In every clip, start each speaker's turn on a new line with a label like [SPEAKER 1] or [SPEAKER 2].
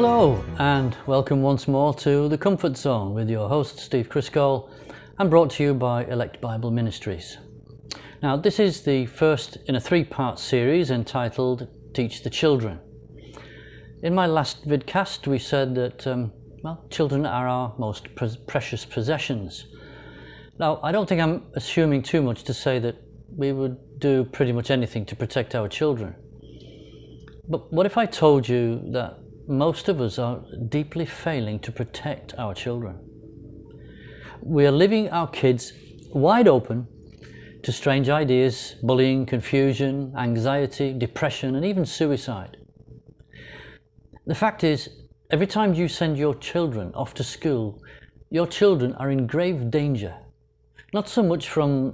[SPEAKER 1] Hello and welcome once more to The Comfort Zone with your host Steve Criscall, and brought to you by Elect Bible Ministries. Now this is the first in a three-part series entitled Teach the Children. In my last vidcast we said that children are our most precious possessions. Now I don't think I'm assuming too much to say that we would do pretty much anything to protect our children. But what if I told you that most of us are deeply failing to protect our children? We are leaving our kids wide open to strange ideas, bullying, confusion, anxiety, depression, and even suicide. The fact is, every time you send your children off to school, your children are in grave danger. Not so much from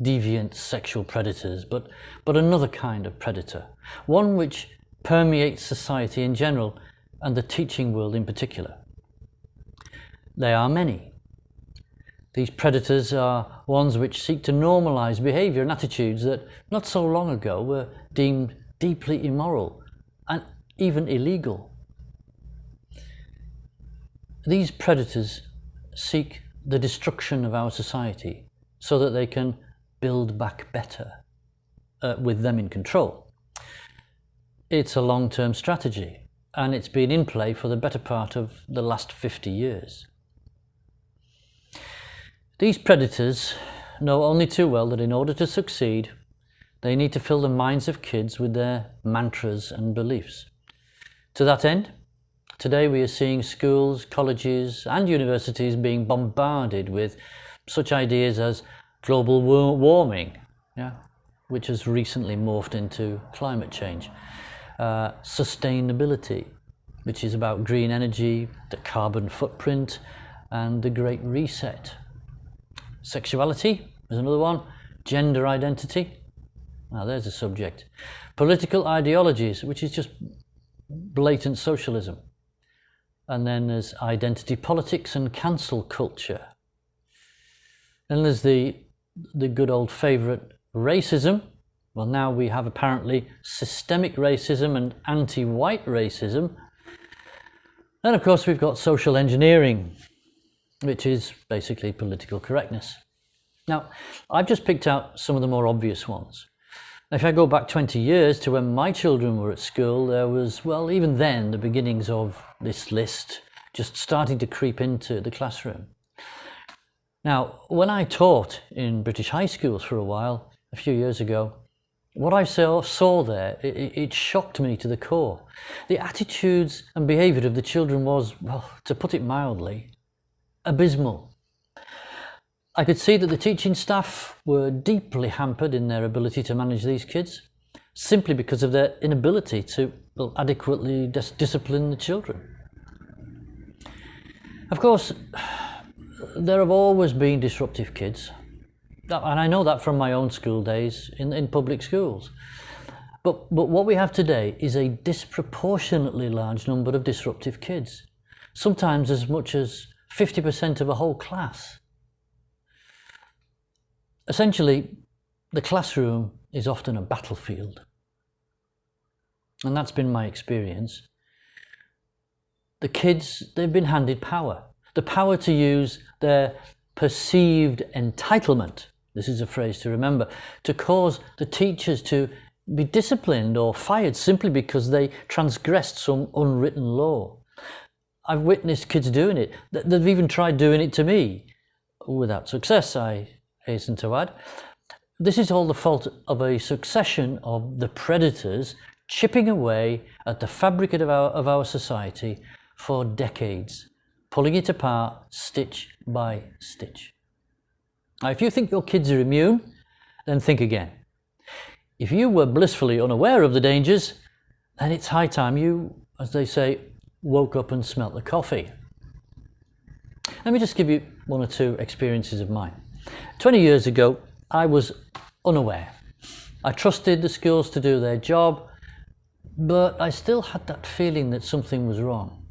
[SPEAKER 1] deviant sexual predators, but another kind of predator, one which permeates society in general and the teaching world in particular. They are many. These predators are ones which seek to normalize behavior and attitudes that not so long ago were deemed deeply immoral and even illegal. These predators seek the destruction of our society so that they can build back better with them in control. It's a long-term strategy, and it's been in play for the better part of the last 50 years. These predators know only too well that in order to succeed, they need to fill the minds of kids with their mantras and beliefs. To that end, today we are seeing schools, colleges, and universities being bombarded with such ideas as global warming, which has recently morphed into climate change. Sustainability, which is about green energy, the carbon footprint, and the Great Reset. Sexuality is another one. Gender identity. Now there's a subject. Political ideologies, which is just blatant socialism. And then there's identity politics and cancel culture. Then there's the good old favourite, racism. Well, now we have apparently systemic racism and anti-white racism. And of course we've got social engineering, which is basically political correctness. Now, I've just picked out some of the more obvious ones. If I go back 20 years to when my children were at school, there was, even then, the beginnings of this list just starting to creep into the classroom. Now, when I taught in British high schools for a while, a few years ago, what I saw there, it shocked me to the core. The attitudes and behaviour of the children was, to put it mildly, abysmal. I could see that the teaching staff were deeply hampered in their ability to manage these kids, simply because of their inability to adequately discipline the children. Of course, there have always been disruptive kids. And I know that from my own school days in public schools. But what we have today is a disproportionately large number of disruptive kids, sometimes as much as 50% of a whole class. Essentially, the classroom is often a battlefield. And that's been my experience. The kids, they've been handed power. The power to use their perceived entitlement, this is a phrase to remember, to cause the teachers to be disciplined or fired simply because they transgressed some unwritten law. I've witnessed kids doing it. They've even tried doing it to me, without success, I hasten to add. This is all the fault of a succession of the predators chipping away at the fabric of our society for decades, pulling it apart stitch by stitch. Now, if you think your kids are immune, then think again. If you were blissfully unaware of the dangers, then it's high time you, as they say, woke up and smelt the coffee. Let me just give you one or two experiences of mine. 20 years ago, I was unaware. I trusted the schools to do their job, but I still had that feeling that something was wrong.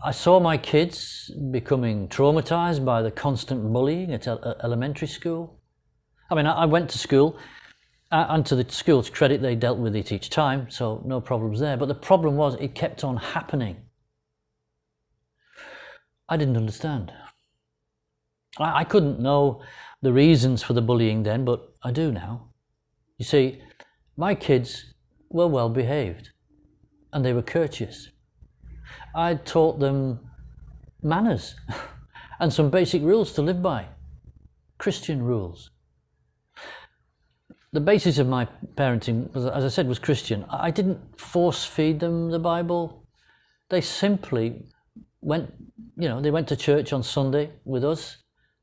[SPEAKER 1] I saw my kids becoming traumatized by the constant bullying at elementary school. I went to school And to the school's credit, they dealt with it each time, so no problems there. But the problem was it kept on happening. I didn't understand. I couldn't know the reasons for the bullying then, but I do now. You see, my kids were well behaved and they were courteous. I'd taught them manners and some basic rules to live by, Christian rules. The basis of my parenting, as I said, was Christian. I didn't force feed them the Bible. They simply went, they went to church on Sunday with us.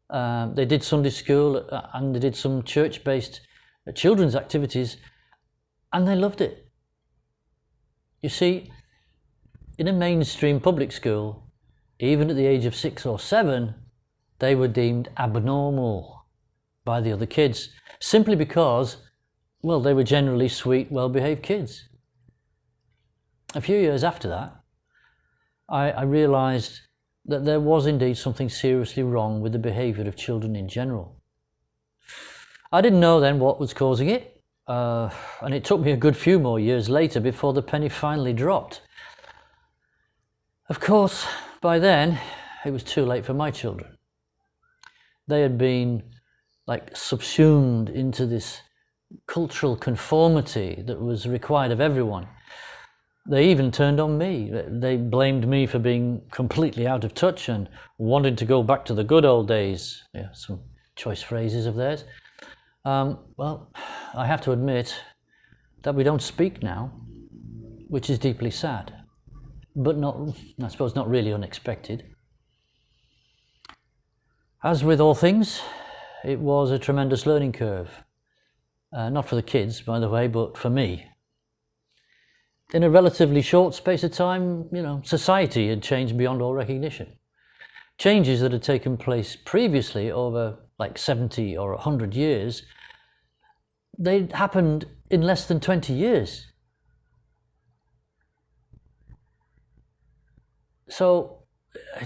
[SPEAKER 1] They did Sunday school and they did some church-based children's activities, and they loved it. You see, in a mainstream public school, even at the age of 6 or 7, they were deemed abnormal by the other kids, simply because, well, they were generally sweet, well-behaved kids. A few years after that, I realised that there was indeed something seriously wrong with the behaviour of children in general. I didn't know then what was causing it, and it took me a good few more years later before the penny finally dropped. Of course, by then, it was too late for my children. They had been subsumed into this cultural conformity that was required of everyone. They even turned on me. They blamed me for being completely out of touch and wanted to go back to the good old days. Yeah, some choice phrases of theirs. Well, I have to admit that we don't speak now, which is deeply sad, but I suppose not really unexpected. As with all things, it was a tremendous learning curve. Not for the kids, by the way, but for me. In a relatively short space of time, society had changed beyond all recognition. Changes that had taken place previously over 70 or 100 years, they'd happened in less than 20 years. So,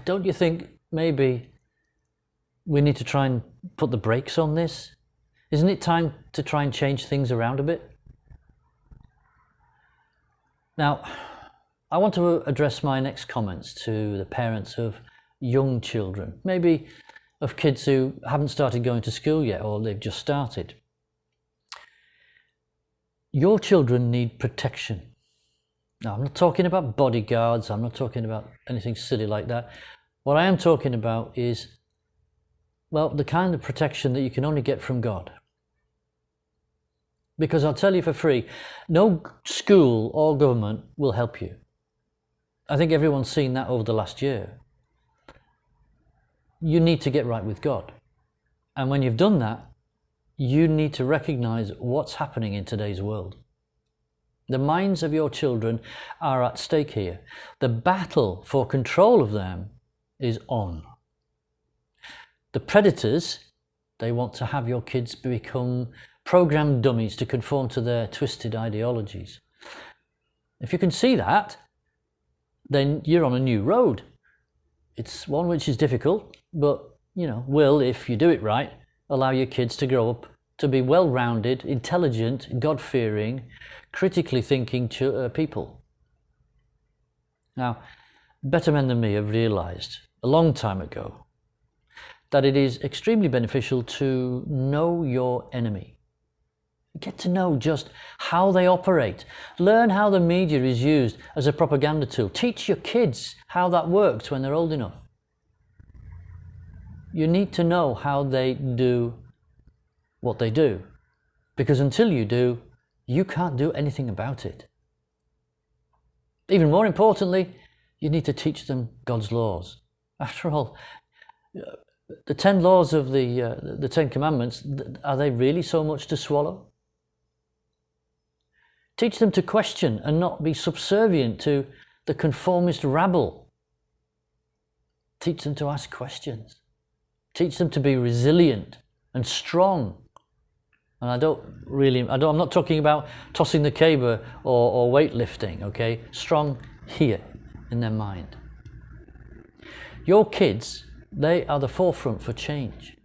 [SPEAKER 1] don't you think maybe we need to try and put the brakes on this? Isn't it time to try and change things around a bit? Now, I want to address my next comments to the parents of young children, maybe of kids who haven't started going to school yet or they've just started. Your children need protection. Now, I'm not talking about bodyguards, I'm not talking about anything silly like that. What I am talking about is, well, the kind of protection that you can only get from God. Because I'll tell you for free, no school or government will help you. I think everyone's seen that over the last year. You need to get right with God. And when you've done that, you need to recognize what's happening in today's world. The minds of your children are at stake here. The battle for control of them is on. The predators, they want to have your kids become programmed dummies to conform to their twisted ideologies. If you can see that, then you're on a new road. It's one which is difficult, but will, if you do it right, allow your kids to grow up to be well-rounded, intelligent, God-fearing, critically thinking people. Now, better men than me have realized a long time ago that it is extremely beneficial to know your enemy. Get to know just how they operate. Learn how the media is used as a propaganda tool. Teach your kids how that works when they're old enough. You need to know how they do what they do, because until you do, you can't do anything about it. Even more importantly, you need to teach them God's laws. After all, the 10 laws of the 10 commandments, are they really so much to swallow? Teach them to question and not be subservient to the conformist rabble. Teach them to ask questions. Teach them to be resilient and strong. And I'm not talking about tossing the caber or weightlifting, okay? Strong here in their mind. Your kids, they are the forefront for change.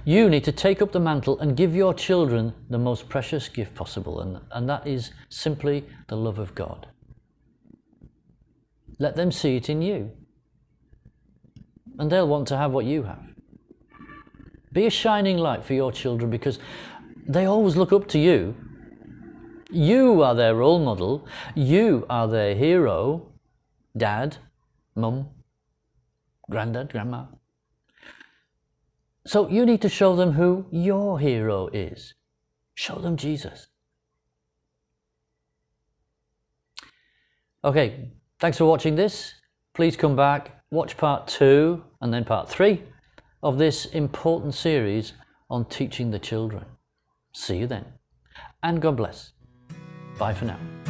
[SPEAKER 1] You need to take up the mantle and give your children the most precious gift possible, and that is simply the love of God. Let them see it in you, and they'll want to have what you have. Be a shining light for your children, because they always look up to you. You are their role model. You are their hero. Dad, mum, granddad, grandma. So you need to show them who your hero is. Show them Jesus. Okay, thanks for watching this. Please come back, watch part 2 and then part 3 of this important series on teaching the children. See you then, and God bless. Bye for now.